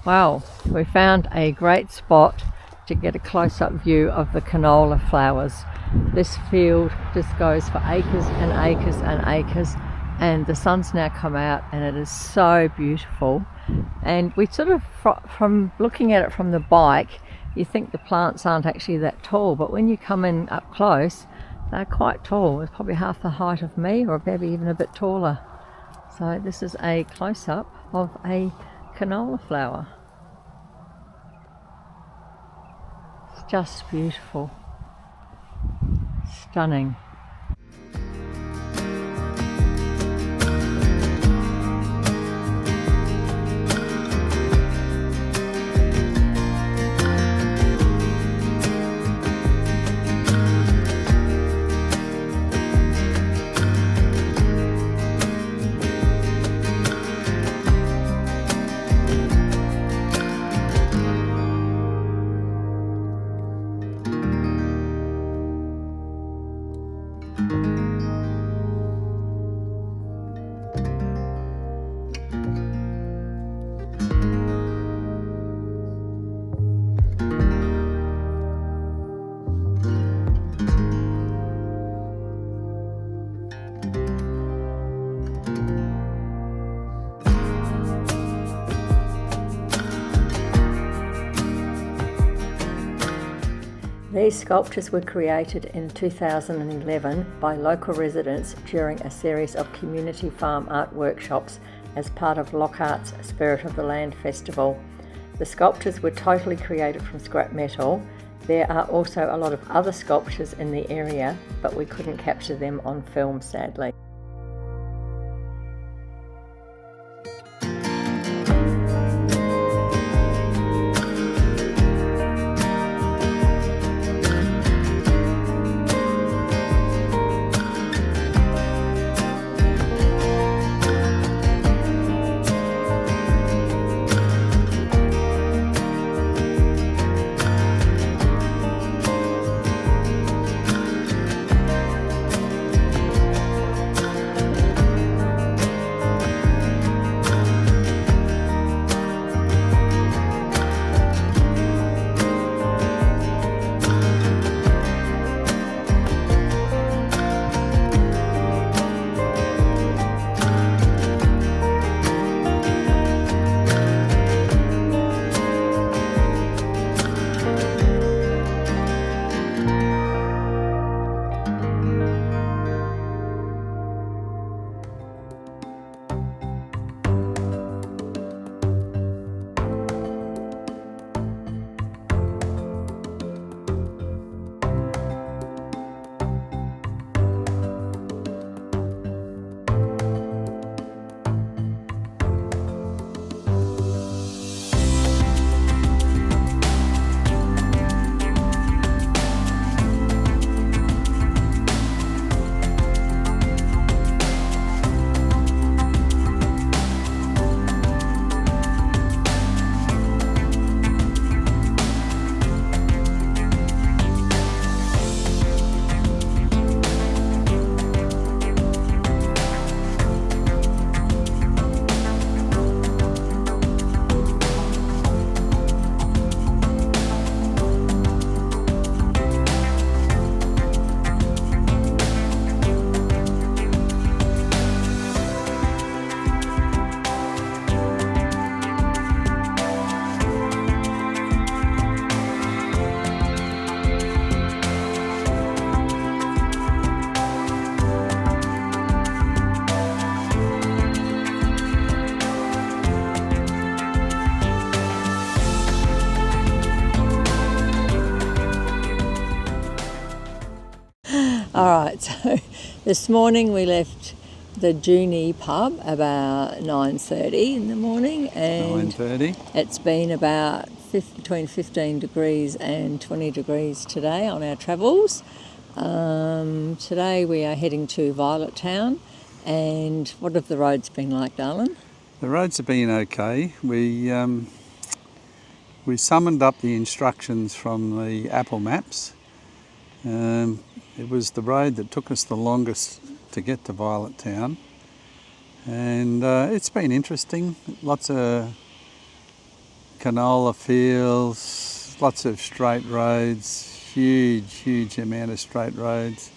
Well, we found a great spot to get a close-up view of the canola flowers. This field just goes for acres and acres and acres, and the sun's now come out and it is so beautiful. And we sort of, from looking at it from the bike, you think the plants aren't actually that tall, but when you come in up close, they're quite tall. It's probably half the height of me, or maybe even a bit taller. So this is a close-up of a canola flower. It's just beautiful. Stunning. These sculptures were created in 2011 by local residents during a series of community farm art workshops as part of Lockhart's Spirit of the Land Festival. The sculptures were totally created from scrap metal. There are also a lot of other sculptures in the area, but we couldn't capture them on film, sadly. Alright, so this morning we left the Junee pub about 9:30 in the morning, and 9:30. It's been about between 15 degrees and 20 degrees today on our travels. Today we are heading to Violet Town, and what have the roads been like, darling? The roads have been okay. We summoned up the instructions from the Apple Maps. It was the road that took us the longest to get to Violet Town, and it's been interesting. Lots of canola fields, lots of straight roads, huge amount of straight roads.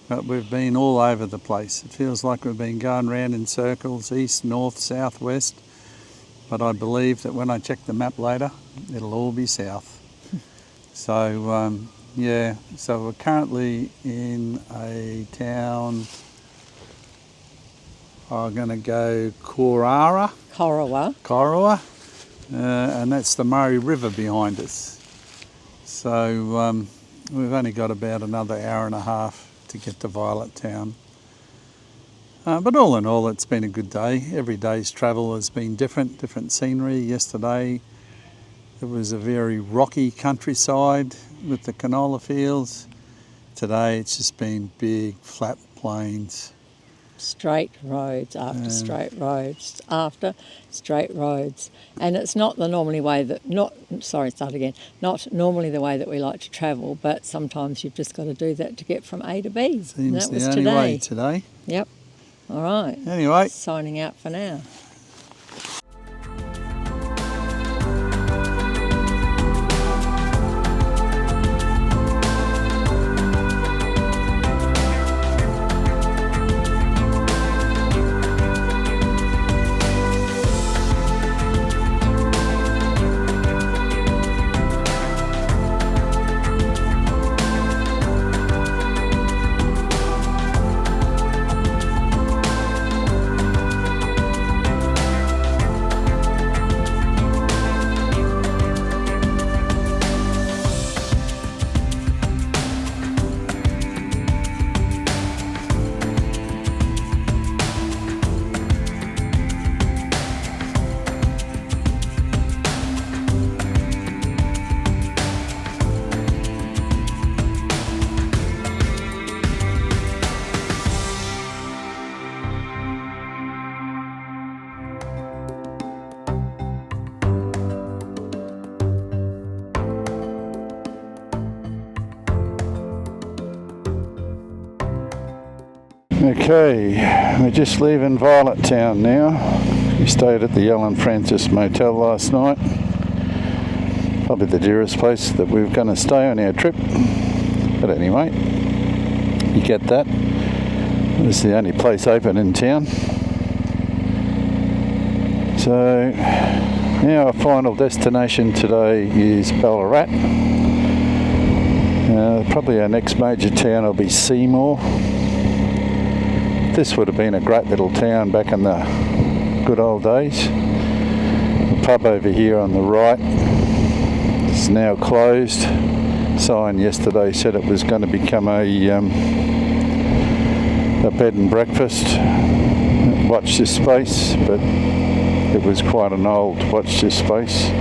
But we've been all over the place. It feels like we've been going round in circles, east, north, south, west. But I believe that when I check the map later, it'll all be south. So, yeah, so we're currently in a town, I'm going to go Corowa, and that's the Murray River behind us. So we've only got about another hour and a half to get to Violet Town. But all in all, it's been a good day. Every day's travel has been different scenery. Yesterday, it was a very rocky countryside with the canola fields. Today, it's just been big, flat plains. Straight roads after straight roads after straight roads, and it's not the normally way that not normally the way that we like to travel, but sometimes you've just got to do that to get from A to B. Seems and that the was only today. way today. Yep. All right. Anyway, signing out for now. okay, we're just leaving Violet Town now. We stayed at the Ellen Francis Motel last night. Probably the dearest place that we were going to stay on our trip. But anyway, you get that. It's the only place open in town. So now our final destination today is Ballarat. Probably our next major town will be Seymour. This would have been a great little town back in the good old days. The pub over here on the right is now closed. Sign yesterday said it was going to become a bed and breakfast. Watch this space, but it was quite an old watch this space.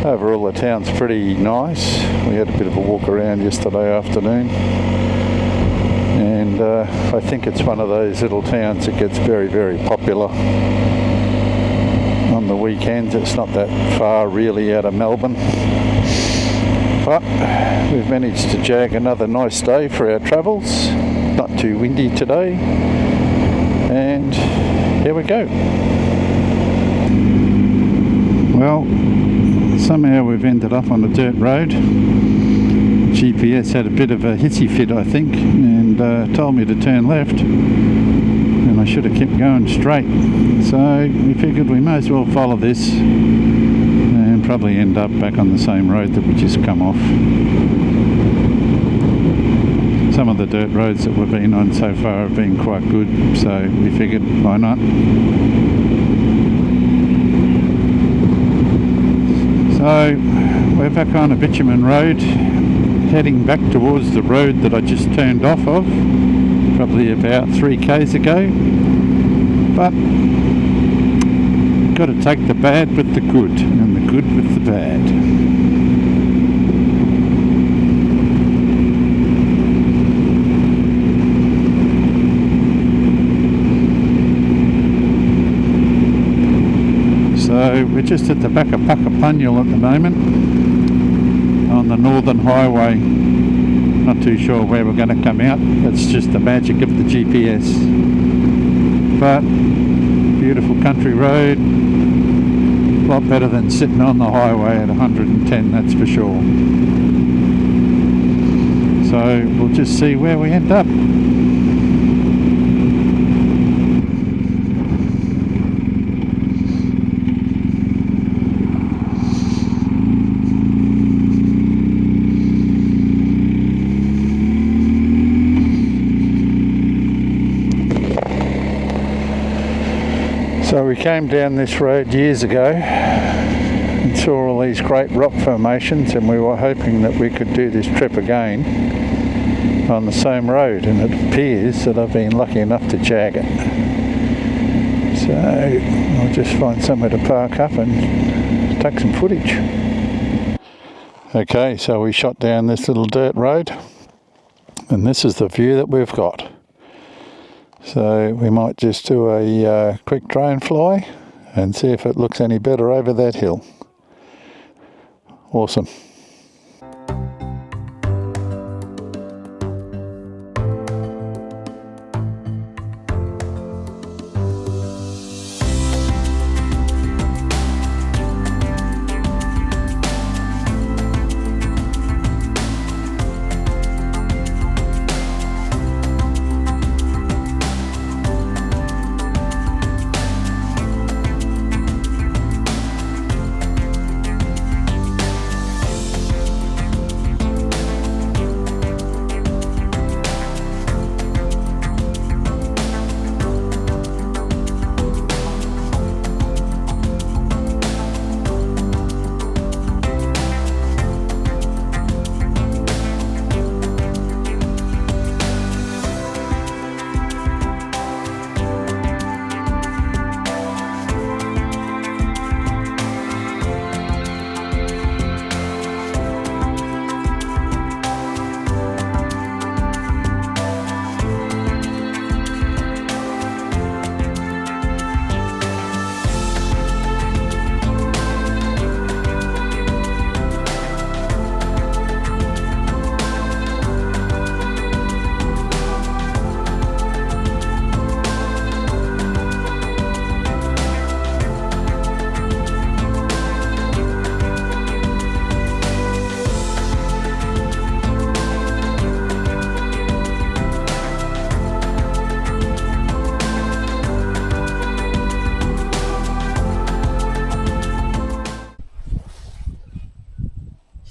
Overall, the town's pretty nice. We had a bit of a walk around yesterday afternoon. And I think it's one of those little towns that gets very popular on the weekends. It's not that far really out of Melbourne. But we've managed to jag another nice day for our travels. Not too windy today. And here we go. Well, somehow we've ended up on a dirt road. GPS had a bit of a hissy fit, I think, and told me to turn left, and I should have kept going straight. So we figured we may as well follow this and probably end up back on the same road that we just come off. Some of the dirt roads that we've been on so far have been quite good, so we figured why not. So we're back on a bitumen road, heading back towards the road that I just turned off of, probably about 3 k's ago. But got to take the bad with the good, and the good with the bad. So we're just at the back of Puckapunyal at the moment, on the Northern Highway. Not too sure where we're going to come out. That's just the magic of the GPS. But beautiful country road, lot better than sitting on the highway at 110, that's for sure. So we'll just see where we end up. So we came down this road years ago and saw all these great rock formations, and we were hoping that we could do this trip again on the same road, and it appears that I've been lucky enough to jag it. So I'll just find somewhere to park up and take some footage. Okay, so we shot down this little dirt road, and this is the view that we've got. So we might just do a quick drone fly and see if it looks any better over that hill. Awesome.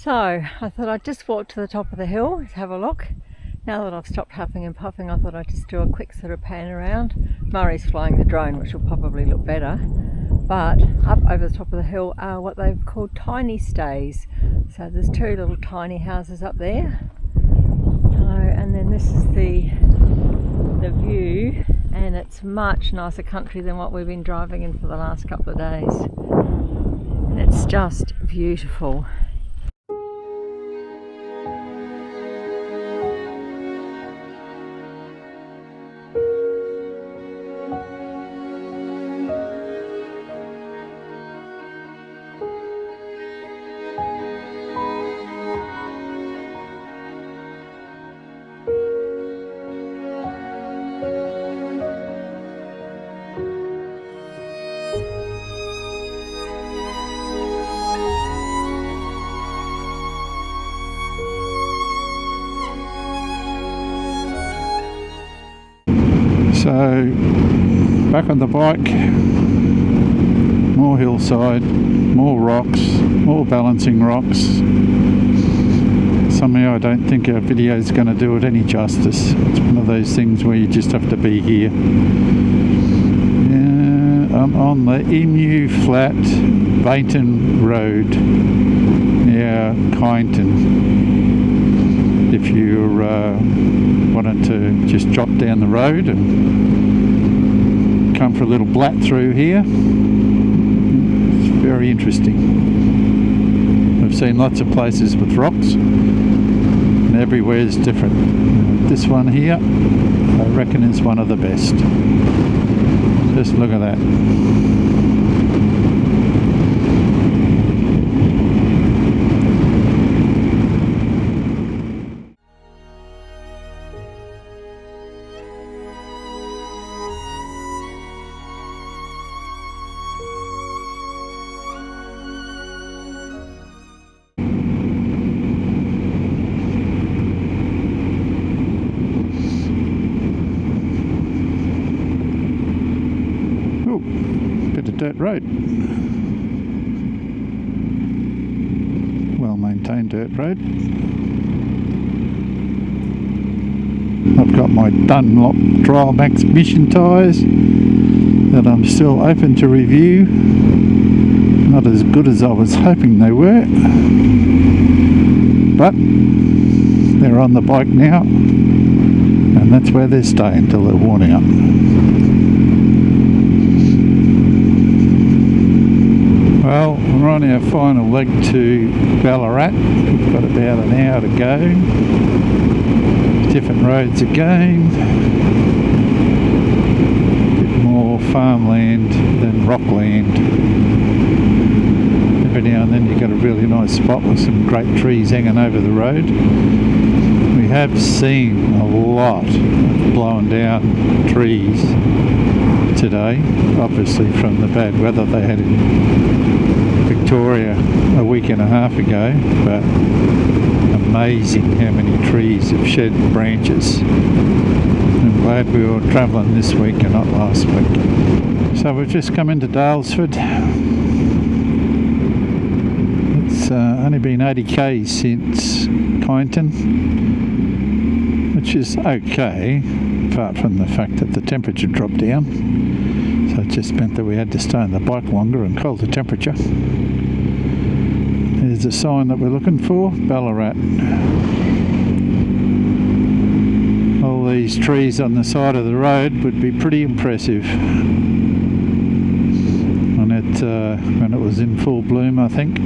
So I thought I'd just walk to the top of the hill, have a look. Now that I've stopped huffing and puffing, I thought I'd just do a quick sort of pan around. Murray's flying the drone, which will probably look better. But up over the top of the hill are what they've called tiny stays. So there's two little tiny houses up there. And then this is the view, and it's much nicer country than what we've been driving in for the last couple of days. And it's just beautiful. So back on the bike, more hillside, more rocks, more balancing rocks. Somehow I don't think our video is going to do it any justice. It's one of those things where you just have to be here. I'm on the Emu Flat Bainton Road near Kyneton. If you're wanting to just drop down the road and come for a little blat through here, it's very interesting. I've seen lots of places with rocks and everywhere is different. This one here I reckon is one of the best. Just look at that. dirt road. Well maintained dirt road. I've got my Dunlop Trial Max Mission tyres that I'm still open to review. Not as good as I was hoping they were, but they're on the bike now, and that's where they're staying till they're worn out. Well, we're on our final leg to Ballarat. We've got about an hour to go. Different roads again. A bit more farmland than rockland. Every now and then you get a really nice spot with some great trees hanging over the road. We have seen a lot of blown down trees today, obviously from the bad weather they had in Victoria a week and a half ago, but amazing how many trees have shed branches. I'm glad we were travelling this week and not last week. So we've just come into Dalesford. It's only been 80 k's since Kyneton, which is okay, apart from the fact that the temperature dropped down. So it just meant that we had to stay on the bike longer and colder temperature. There's a sign that we're looking for, Ballarat. All these trees on the side of the road would be pretty impressive. When it was in full bloom, I think.